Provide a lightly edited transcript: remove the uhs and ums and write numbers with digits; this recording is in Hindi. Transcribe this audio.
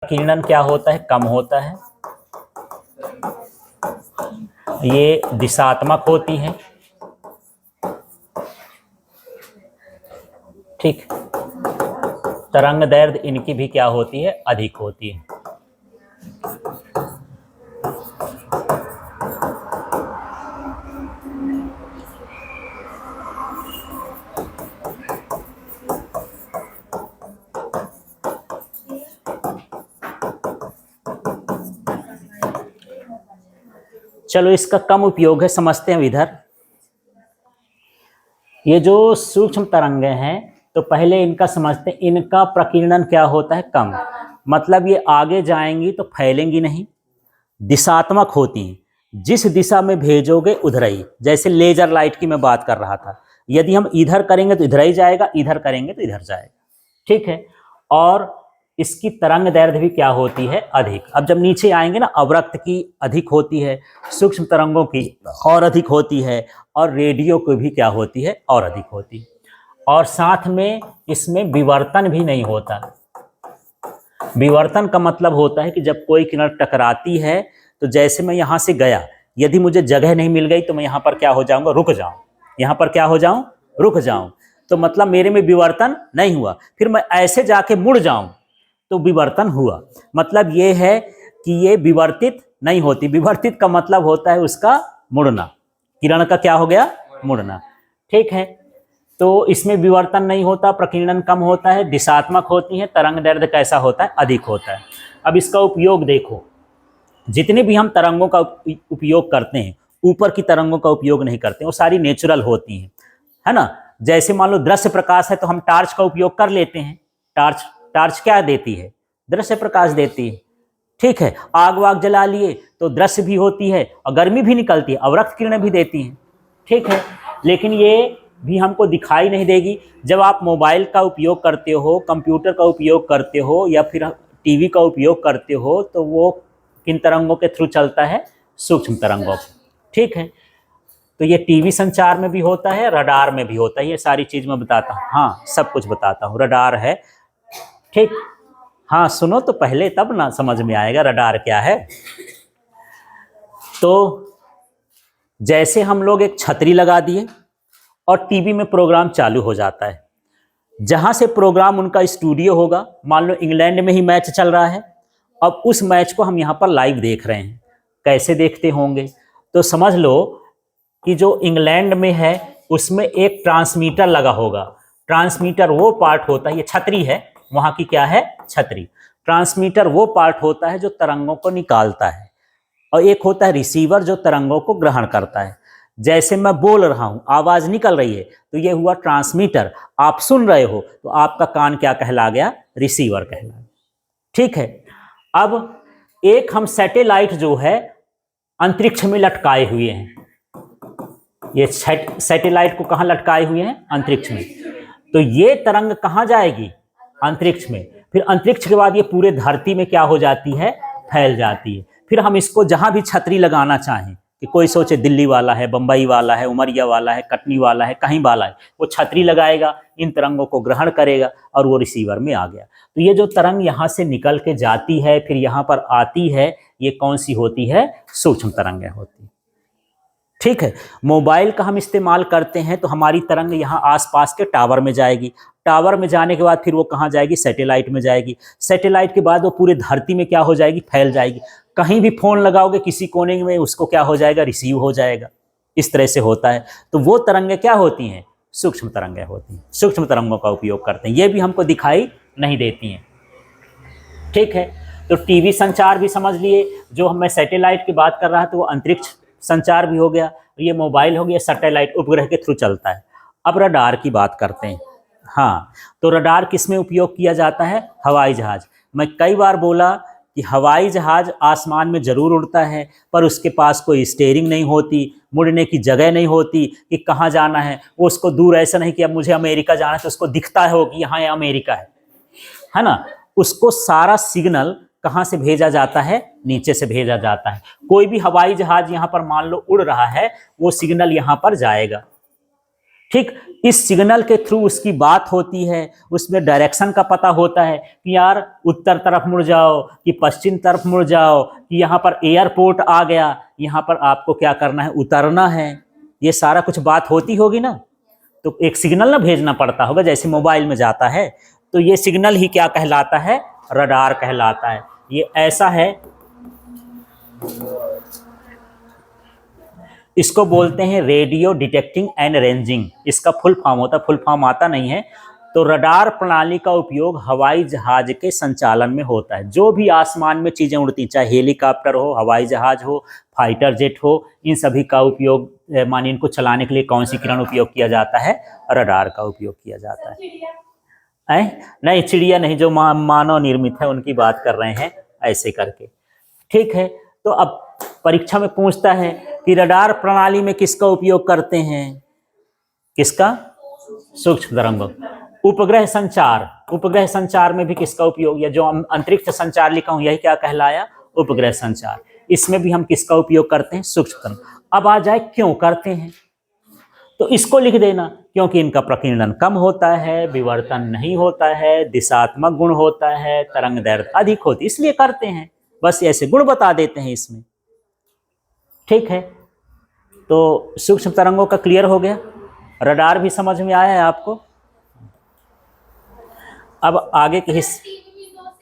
प्रकीर्णन क्या होता है? कम होता है। ये दिशात्मक होती हैं। ठीक। तरंग दैर्ध्य इनकी भी क्या होती है? अधिक होती है। चलो इसका कम उपयोग है, समझते हैं इधर। ये जो सूक्ष्म तरंगे हैं तो पहले इनका समझते हैं। इनका प्रकीर्णन क्या होता है? कम। मतलब ये आगे जाएंगी तो फैलेंगी नहीं, दिशात्मक होती हैं। जिस दिशा में भेजोगे उधर ही, जैसे लेजर लाइट की मैं बात कर रहा था। यदि हम इधर करेंगे तो इधर ही जाएगा, इधर करेंगे तो इधर जाएगा। ठीक है। और इसकी तरंग दैर्ध्य भी क्या होती है? अधिक। अब जब नीचे आएंगे ना, अवरक्त की अधिक होती है, सूक्ष्म तरंगों की और अधिक होती है, और रेडियो की भी क्या होती है? और अधिक होती है। और साथ में इसमें विवर्तन भी नहीं होता। विवर्तन का मतलब होता है कि जब कोई किरण टकराती है तो जैसे मैं यहां से गया, यदि मुझे जगह नहीं मिल गई तो मैं यहां पर क्या हो जाऊंगा? रुक जाऊं। यहां पर क्या हो जाऊं? रुक जाऊं। तो मतलब मेरे में विवर्तन नहीं हुआ। फिर मैं ऐसे जाके मुड़ जाऊं तो विवर्तन हुआ। मतलब ये है कि ये विवर्तित नहीं होती। विवर्तित का मतलब होता है उसका मुड़ना। किरण का क्या हो गया? मुड़ना। ठीक है। तो इसमें विवर्तन नहीं होता, प्रकीर्णन कम होता है, दिशात्मक होती है, तरंग दैर्ध्य कैसा होता है? अधिक होता है। अब इसका उपयोग देखो। जितने भी हम तरंगों का उपयोग करते हैं, ऊपर की तरंगों का उपयोग नहीं करते, वो सारी नेचुरल होती हैं, है ना। जैसे मान लो दृश्य प्रकाश है तो हम टार्च का उपयोग कर लेते हैं। टार्च टार्च क्या देती है? दृश्य प्रकाश देती है। ठीक है। आग वाग जला लिए तो दृश्य भी होती है और गर्मी भी निकलती है, अवरक्त किरणें भी देती हैं। ठीक है। लेकिन ये भी हमको दिखाई नहीं देगी। जब आप मोबाइल का उपयोग करते हो, कंप्यूटर का उपयोग करते हो, या फिर टीवी का उपयोग करते हो, तो वो किन तरंगों के थ्रू चलता है? सूक्ष्म तरंगों के। ठीक है। तो ये टीवी संचार में भी होता है, रडार में भी होता है। ये सारी चीज मैं बताता हूँ। हाँ, सब कुछ बताता हूँ। रडार है। ठीक। हाँ, सुनो तो पहले, तब ना समझ में आएगा रडार क्या है। तो जैसे हम लोग एक छतरी लगा दिए और टीवी में प्रोग्राम चालू हो जाता है। जहां से प्रोग्राम उनका स्टूडियो होगा, मान लो इंग्लैंड में ही मैच चल रहा है, अब उस मैच को हम यहाँ पर लाइव देख रहे हैं। कैसे देखते होंगे? तो समझ लो कि जो इंग्लैंड में है उसमें एक ट्रांसमीटर लगा होगा। ट्रांसमीटर वो पार्ट होता है, ये छतरी है, वहां की क्या है? छतरी। ट्रांसमीटर वो पार्ट होता है जो तरंगों को निकालता है, और एक होता है रिसीवर जो तरंगों को ग्रहण करता है। जैसे मैं बोल रहा हूं, आवाज निकल रही है, तो ये हुआ ट्रांसमीटर। आप सुन रहे हो तो आपका कान क्या कहला गया? रिसीवर कहला गया। ठीक है। अब एक हम सैटेलाइट जो है अंतरिक्ष में लटकाए हुए हैं। ये सैटेलाइट को कहां लटकाए हुए हैं? अंतरिक्ष में। तो ये तरंग कहां जाएगी? अंतरिक्ष में। फिर अंतरिक्ष के बाद ये पूरे धरती में क्या हो जाती है? फैल जाती है। फिर हम इसको जहां भी छतरी लगाना चाहें, कि कोई सोचे दिल्ली वाला है, बंबई वाला है, उमरिया वाला है, कटनी वाला है, कहीं वाला है, वो छतरी लगाएगा, इन तरंगों को ग्रहण करेगा और वो रिसीवर में आ गया। तो ये जो तरंग यहाँ से निकल के जाती है फिर यहाँ पर आती है, ये कौन सी होती है? सूक्ष्म तरंगें होती है। ठीक है। मोबाइल का हम इस्तेमाल करते हैं तो हमारी तरंग यहाँ आसपास के टावर में जाएगी। टावर में जाने के बाद फिर वो कहाँ जाएगी? सैटेलाइट में जाएगी। सैटेलाइट के बाद वो पूरे धरती में क्या हो जाएगी? फैल जाएगी। कहीं भी फोन लगाओगे किसी कोने में, उसको क्या हो जाएगा? रिसीव हो जाएगा। इस तरह से होता है। तो वो तरंगें क्या होती हैं? सूक्ष्म तरंगें होती हैं। सूक्ष्म तरंगों का उपयोग करते हैं, ये भी हमको दिखाई नहीं देती हैं। ठीक है। तो टीवी संचार भी समझ लिए। जो मैं सैटेलाइट की बात कर रहा था वो अंतरिक्ष संचार भी हो गया। ये मोबाइल हो गया, सैटेलाइट उपग्रह के थ्रू चलता है। अब रडार की बात करते हैं। हाँ, तो रडार किस में उपयोग किया जाता है? हवाई जहाज। मैं कई बार बोला कि हवाई जहाज आसमान में जरूर उड़ता है, पर उसके पास कोई स्टीयरिंग नहीं होती, मुड़ने की जगह नहीं होती कि कहाँ जाना है। वो उसको दूर ऐसा नहीं कि अब मुझे अमेरिका जाना है तो उसको दिखता हो कि यहाँ अमेरिका है ना। उसको सारा सिग्नल कहाँ से भेजा जाता है? नीचे से भेजा जाता है। कोई भी हवाई जहाज यहाँ पर मान लो उड़ रहा है, वो सिग्नल यहाँ पर जाएगा। ठीक, इस सिग्नल के थ्रू उसकी बात होती है, उसमें डायरेक्शन का पता होता है कि यार उत्तर तरफ मुड़ जाओ, कि पश्चिम तरफ मुड़ जाओ, कि यहाँ पर एयरपोर्ट आ गया, यहाँ पर आपको क्या करना है, उतरना है। ये सारा कुछ बात होती होगी ना, तो एक सिग्नल ना भेजना पड़ता होगा, जैसे मोबाइल में जाता है। तो ये सिग्नल ही क्या कहलाता है, रडार कहलाता है। ये ऐसा है, इसको बोलते हैं रेडियो डिटेक्टिंग एंड रेंजिंग। इसका फुल फॉर्म होता है, फुल फॉर्म आता नहीं है। तो रडार प्रणाली का उपयोग हवाई जहाज के संचालन में होता है। जो भी आसमान में चीजें उड़ती, चाहे हेलीकॉप्टर हो, हवाई जहाज हो, फाइटर जेट हो, इन सभी का उपयोग, मानिए इनको चलाने के लिए कौन सी किरण उपयोग किया जाता है, रडार का उपयोग किया जाता है। नहीं, चिड़िया नहीं, जो मानव निर्मित है उनकी बात कर रहे हैं, ऐसे करके। ठीक है, तो अब परीक्षा में पूछता है कि रडार प्रणाली में किसका उपयोग करते हैं, किसका, सूक्ष्म तरंगों। उपग्रह संचार, उपग्रह संचार में भी किसका उपयोग, या जो हम अंतरिक्ष संचार लिखा हूं, यही क्या कहलाया, उपग्रह संचार। इसमें भी हम किसका उपयोग करते हैं, सूक्ष्म तरंग। अब आ जाए क्यों करते हैं, तो इसको लिख देना, क्योंकि इनका प्रकीर्णन कम होता है, विवर्तन नहीं होता है, दिशात्मक गुण होता है, तरंग दैर्घ्य अधिक होती, इसलिए करते हैं। बस ऐसे गुण बता देते हैं इसमें। ठीक है, तो सूक्ष्म तरंगों का क्लियर हो गया, रडार भी समझ में आया है आपको। अब आगे के हिस्से